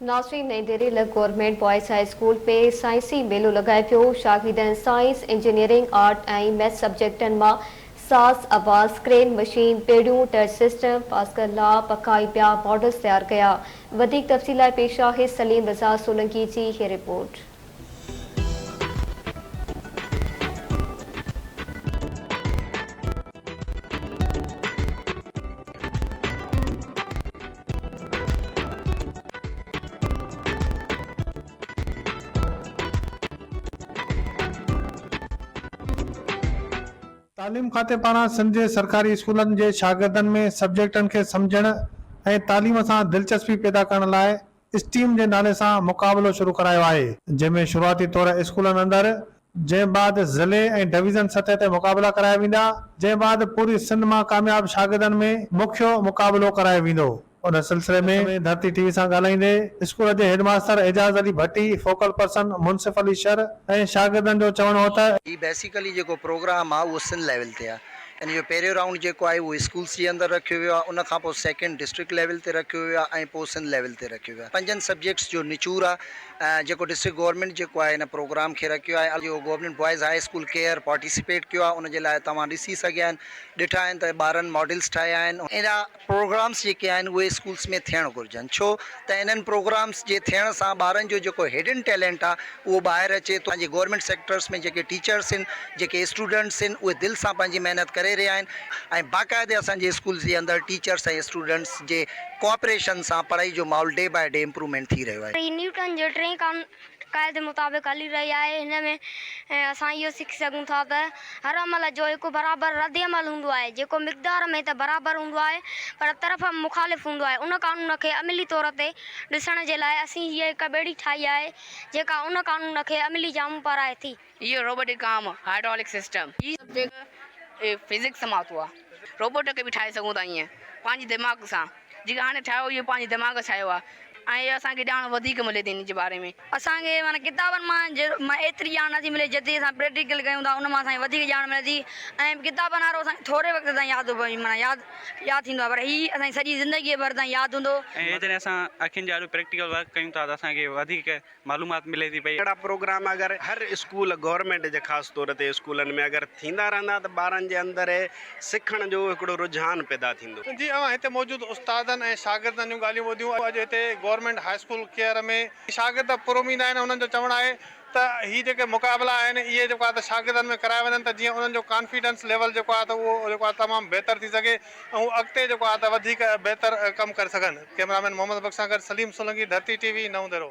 नाज़रीन, New Delhi government boys high school में साइंसी मेलो लगाए पियो। शागिर्दनि साइंस, इंजीनियरिंग, आर्ट ऐं मैथ्स सब्जेक्टनि मां साज़, आवाज़, क्रेन मशीन, पेड़ियूं, टच सिस्टम, पास्कल लॉ, पखा ऐं ॿिया मॉडल्स तैयार कया। वधीक तफ़सील लाइ पेश आहे सलीम रज़ा सोलंकी जी हीअ रिपोर्ट। तालीम खाते पारां सिंध जे सरकारी स्कूलनि जे शागिर्दनि में सब्जेक्टनि खे सम्झण ऐं तालीम सां दिलचस्पी पैदा करण लाइ स्टीम जे नाले सां मुक़ाबिलो शुरू करायो आहे, जंहिंमें शुरूआती तौर स्कूलनि अंदरि, जंहिं बाद ज़िले ऐं डिवीज़न सतह ते मुक़ाबिला कराया वेंदा, जंहिं बाद पूरी सिंध मां कामयाब शागिर्दनि में मुख्य मुक़ाबिलो करायो वेंदो। उन सिलसिले में धरती टीवी सां ॻाल्हाईंदे स्कूल जे हेडमास्टर एजाज़ अली भट्टी, फोकल पर्सन मुनसिफ अली शर ऐं शागिर्दनि जो चवणो हो त ये बेसिकली जो प्रोग्राम आहे उहो सिंध लेवल ते आहे। यानी जो पहिरियों राउंड जेको आहे उहो स्कूल्स जे अंदरि रखियो वियो आहे, उन खां पोइ सेकेंड डिस्ट्रिक्ट लेवल ते रखियो वियो आहे ऐं पोइ सिंध लेवल ते रखियो वियो आहे। 5 सब्जेक्ट्स जो निचूर आहे जेको डिस्ट्रिक्ट गवर्नमेंट जेको आहे हिन प्रोग्राम खे रखियो आहे। जो government boys high school care participate कयो आहे, उनजे लाइ तव्हां ॾिसी सघिया आहिनि, ॾिठा आहिनि त ॿारनि मॉडल्स ठाहिया आहिनि। अहिड़ा प्रोग्राम्स जेके आहिनि उहे स्कूल्स में थियणु घुरिजनि, छो त इन्हनि प्रोग्राम्स जे थियण सां ॿारनि जो जेको हिडन टैलेंट आहे उहो ॿाहिरि अचे थो। पंहिंजे गवर्नमेंट सेक्टर्स में जेके टीचर्स आहिनि, जेके स्टूडेंट्स आहिनि, उहे दिलि सां पंहिंजी महिनत करे रहिया आहिनि ऐं बाक़ाइदे असांजे स्कूल जे अंदरि टीचर्स ऐं स्टूडेंट्स जे कोऑपरेशन सां पढ़ाई जो माहौल डे बाय डे इम्प्रूवमेंट थी रहियो आहे। न्यूटन जो टे क़ाइदे मुताबिक़ हली रही आहे। हिन में असां इहो सिखी सघूं था त हर अमल जो हिकु बराबरि रद्द अमल हूंदो आहे, जेको मिक़दार में त बराबरि हूंदो आहे पर तरफ़ मुख़ालिफ़ हूंदो आहे। उन कानून खे अमली तौर ते ॾिसण जे लाइ असीं हीअ हिकु ॿेड़ी ठाही आहे जेका उन कानून खे अमली जाम पाराए थी। इहो रोबोटिक काम हाइड्रोलिक सिस्टम ही सब्जेक्ट फिज़िक्स मां अथव। रोबोट खे बि ठाहे सघूं था ईअं पंहिंजे दिमाग़ सां, जेका हाणे ठाहियो इहो पंहिंजे दिमाग़ ठाहियो आहे ऐं असांखे ॼाण वधीक मिले थी इन जे बारे में। असांखे माना किताबनि मां एतिरी ॼाण नथी मिले, जेतिरी असां प्रैक्टिकल कयूं था उन मां असांखे वधीक ॼाण मिले थी ऐं किताबनि वारो असांखे थोरे वक़्त ताईं यादि माना यादि थींदो आहे, पर हीअ असांजी सॼी ज़िंदगीअ भर ताईं यादि हूंदो। ऐं जॾहिं असां अखियुनि जा प्रैक्टिकल वर्क कयूं था त असांखे वधीक मालूमात मिले थी पई। अहिड़ा प्रोग्राम अगरि हर स्कूल गवर्नमेंट जे ख़ासि तौर ते स्कूलनि में अगरि थींदा रहंदा त ॿारनि जे अंदरि सिखण जो हिकिड़ो रुझान पैदा थींदो। जी हिते मौजूदु उस्तादनि ऐं शागिर्दनि जूं ॻाल्हियूं ॿुधियूं। अॼु हिते गवर्नमेंट हाई स्कूल केयर में शागिर्द पुरम ईंदा आहिनि। उन्हनि जो चवणु आहे त हीअ जेके मुक़ाबिला आहिनि इहे जेको आहे त शागिर्दनि में कराया वञनि त जीअं उन्हनि जो कॉन्फिडेंस लेवल जेको आहे त उहो जेको आहे तमामु बहितर थी सघे ऐं अॻिते जेको आहे त वधीक बहितर कमु करे सघनि। कैमरामैन मोहम्मद बख़्श सां गॾु सलीम सोलंकी, धरती टीवी, नओं दरो।